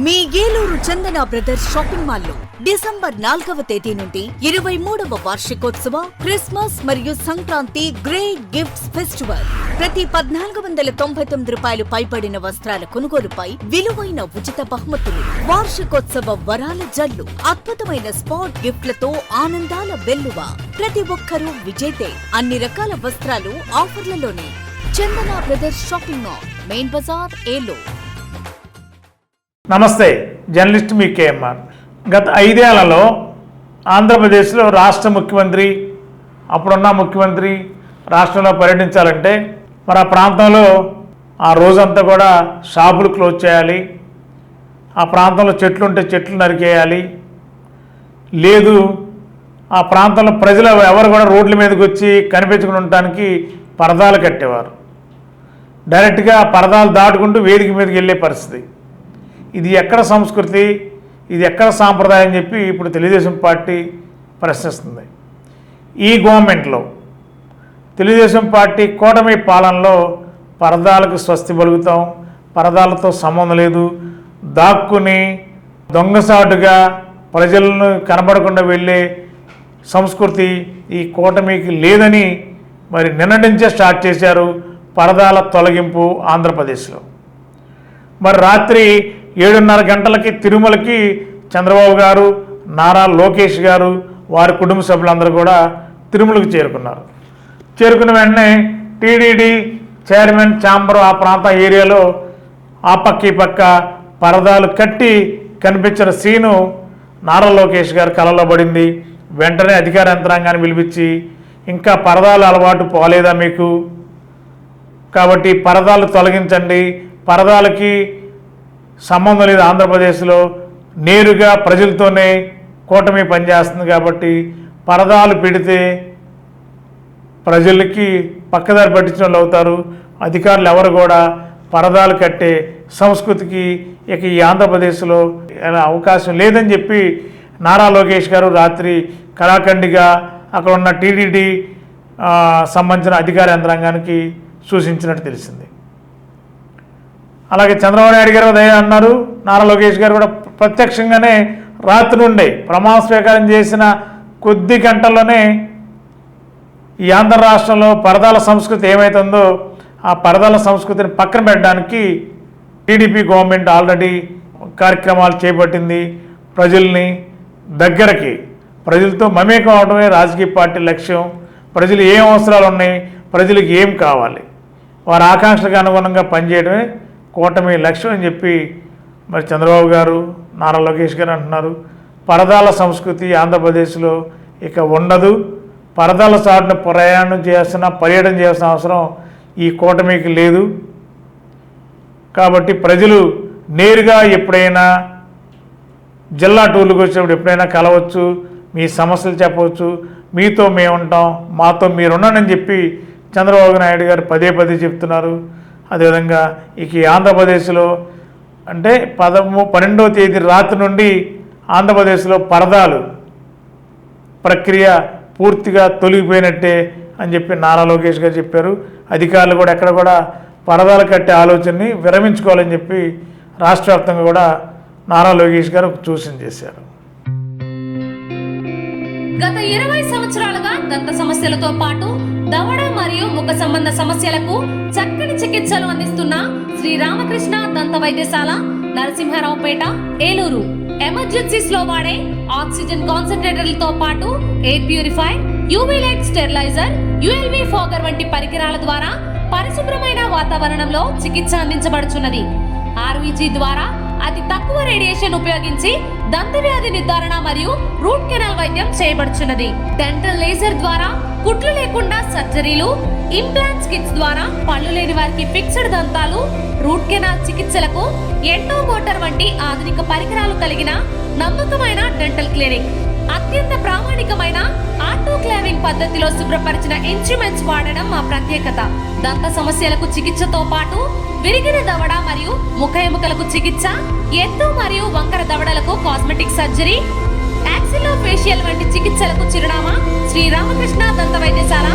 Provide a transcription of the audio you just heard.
మీ ఏలూరు చందన brothers shopping మాల్లో December 4వ తేదీ నుండి 23వ వార్షికోత్సవ క్రిస్మస్ మరియు సంక్రాంతి గ్రేట్ గిఫ్ట్స్ ఫెస్టివల్. ప్రతి 1499 రూపాయలు పైబడిన వస్త్రాల కొనుగోలుపై విలువైన ఉచిత బహుమతులు, వార్షికోత్సవ వరాల జల్లు, అద్భుతమైన స్పాట్ గిఫ్ట్లతో ఆనందాల వెల్లువ. ప్రతి ఒక్కరూ విజేతే. అన్ని రకాల వస్త్రాలు ఆఫర్లలోనే. Chandana brothers shopping mall, main Bazar, Eluru. నమస్తే, జర్నలిస్ట్ మీ కేఎంఆర్. గత 5 ఏళ్లలో ఆంధ్రప్రదేశ్లో రాష్ట్ర ముఖ్యమంత్రి, అప్పుడున్న ముఖ్యమంత్రి రాష్ట్రంలో పర్యటించాలంటే మరి ఆ ప్రాంతంలో ఆ రోజంతా కూడా షాపులు క్లోజ్ చేయాలి, ఆ ప్రాంతంలో చెట్లు ఉంటే చెట్లు నరికేయాలి, లేదు ఆ ప్రాంతంలో ప్రజలు ఎవరు కూడా రోడ్ల మీదకి వచ్చి కనిపించుకుని ఉండటానికి పరదాలు కట్టేవారు. డైరెక్ట్గా పరదాలు దాటుకుంటూ వేదిక మీదకి వెళ్ళే పరిస్థితి. ఇది ఎక్కడ సంస్కృతి, ఇది ఎక్కడ సాంప్రదాయం అని చెప్పి ఇప్పుడు తెలుగుదేశం పార్టీ ప్రశ్నిస్తుంది. ఈ గవర్నమెంట్లో తెలుగుదేశం పార్టీ కూటమి పాలనలో పరదాలకు స్వస్తి పలుకుతాం, పరదాలతో సంబంధం లేదు, దాక్కుని దొంగసాటుగా ప్రజలను కనబడకుండా వెళ్ళే సంస్కృతి ఈ కూటమికి లేదని మరి నిన్న నుంచే స్టార్ట్ చేశారు పరదాల తొలగింపు ఆంధ్రప్రదేశ్లో. మరి రాత్రి 7:30 గంటలకి తిరుమలకి చంద్రబాబు గారు, నారా లోకేష్ గారు, వారి కుటుంబ సభ్యులందరూ కూడా తిరుమలకి చేరుకున్నారు. చేరుకున్న వెంటనే టీడీడీ చైర్మన్ ఛాంబర్ ఆ ప్రాంత ఏరియాలో ఆ పక్క ఈ పక్క పరదాలు కట్టి కనిపించిన సీను నారా లోకేష్ గారు కలలో పడింది. వెంటనే అధికార యంత్రాంగాన్ని పిలిపించి, ఇంకా పరదాలు అలవాటు పోలేదా మీకు, కాబట్టి పరదాలు తొలగించండి, పరదాలకి సంబంధం లేదు, ఆంధ్రప్రదేశ్లో నేరుగా ప్రజలతోనే కూటమి పనిచేస్తుంది కాబట్టి పరదాలు పెడితే ప్రజలకి పక్కదారి పట్టించిన వాళ్ళు అవుతారు, అధికారులు ఎవరు కూడా పరదాలు కట్టే సంస్కృతికి ఇక ఈ ఆంధ్రప్రదేశ్లో అవకాశం లేదని చెప్పి నారా లోకేష్ గారు రాత్రి కళాఖండిగా అక్కడ ఉన్న టీడీడీ సంబంధించిన అధికార యంత్రాంగానికి సూచించినట్టు తెలిసింది. అలాగే చంద్రబాబు నాయుడు గారు ఉదయం అన్నారు, నారా లోకేష్ గారు కూడా ప్రత్యక్షంగానే రాత్రి నుండే ప్రమాణ స్వీకారం చేసిన కొద్ది గంటల్లోనే ఈ ఆంధ్ర రాష్ట్రంలో పరదాల సంస్కృతి ఏమవుతుందో ఆ పరదాల సంస్కృతిని పక్కన పెట్టడానికి టీడీపీ గవర్నమెంట్ ఆల్రెడీ కార్యక్రమాలు చేపట్టింది. ప్రజల్ని దగ్గరకి, ప్రజలతో మమేకం అవడమే రాజకీయ పార్టీ లక్ష్యం. ప్రజలు ఏం అవసరాలు ఉన్నాయి, ప్రజలకు ఏం కావాలి, వారి ఆకాంక్షలకు అనుగుణంగా పనిచేయడమే కూటమి లక్ష్యం అని చెప్పి మరి చంద్రబాబు గారు, నారా లోకేష్ గారు అంటున్నారు. పరదాల సంస్కృతి ఆంధ్రప్రదేశ్లో ఇక ఉండదు, పరదాల చాటున పర్యటన చేయాల్సిన అవసరం ఈ కూటమికి లేదు. కాబట్టి ప్రజలు నేరుగా ఎప్పుడైనా జిల్లా టూర్లకు వచ్చినప్పుడు ఎప్పుడైనా కలవచ్చు, మీ సమస్యలు చెప్పవచ్చు, మీతో మేము ఉంటాం, మాతో మీరు ఉండండి చెప్పి చంద్రబాబు నాయుడు గారు పదే పదే చెప్తున్నారు. అదేవిధంగా ఇక ఆంధ్రప్రదేశ్లో అంటే 12వ తేదీ రాత్రి నుండి ఆంధ్రప్రదేశ్లో పరదాలు ప్రక్రియ పూర్తిగా తొలగిపోయినట్టే అని చెప్పి నారా లోకేష్ గారు చెప్పారు. అధికారులు కూడా ఎక్కడ కూడా పరదాలు కట్టే ఆలోచనని విరమించుకోవాలని చెప్పి రాష్ట్ర వ్యాప్తంగా కూడా నారా లోకేష్ గారు సూచన చేశారు. గత 20 సంవత్సరాలుగా దంత సమస్యలతో పాటు దవడ మరియు ముఖ సంబంధ సమస్యలకు చక్కని చికిత్సలు అందిస్తున్న శ్రీ రామకృష్ణ దంత వైద్యశాల, నరసింహారావుపేట, ఏలూరు. ఎమర్జెన్సీస్ లో వాడే ఆక్సిజన్ కాన్సంట్రేటర్లతో పాటు air purifier, UV light steriliser, ULV fogger వంటి పరికరాల ద్వారా పరిశుభ్రమైన వాతావరణంలో చికిత్స అందించబడుచున్నది. ఆర్వీజీ ద్వారా అతి తక్కువ రేడియేషన్ ఉపయోగించి దంత వ్యాధి నిర్ధారణ మరియు రూట్ కెనాల్ వైద్యం చేయబడుచున్నది. డెంటల్ లేజర్ ద్వారా కుట్లు లేకుండా సర్జరీలు, ఇంప్లాంట్స్ కిట్స్ ద్వారా పళ్ళు లేని వారికి ఫిక్స్డ్ దంతాలు, రూట్ కెనాల్ చికిత్సలకు ఎండో మోటార్ వంటి ఆధునిక పరికరాలు కలిగిన నమ్మకమైన డెంటల్ క్లినిక్. అత్యంత ప్రామాణికమైన ఆటోక్లావింగ్ పద్ధతిలో శుభ్రపరిచిన ఇన్స్ట్రుమెంట్స్ వాడడం మా ప్రత్యేకత. దంత సమస్యలకు చికిత్సతో పాటు విరిగిన దవడ మరియు ముఖ ఎముకలకు చికిత్స, ఎత్తు మరియు వంకర దవడలకు కాస్మెటిక్ సర్జరీ, యాక్సిలో ఫేషియల్ వంటి చికిత్సలకు చిరునామా శ్రీ రామకృష్ణ దంత వైద్యశాల,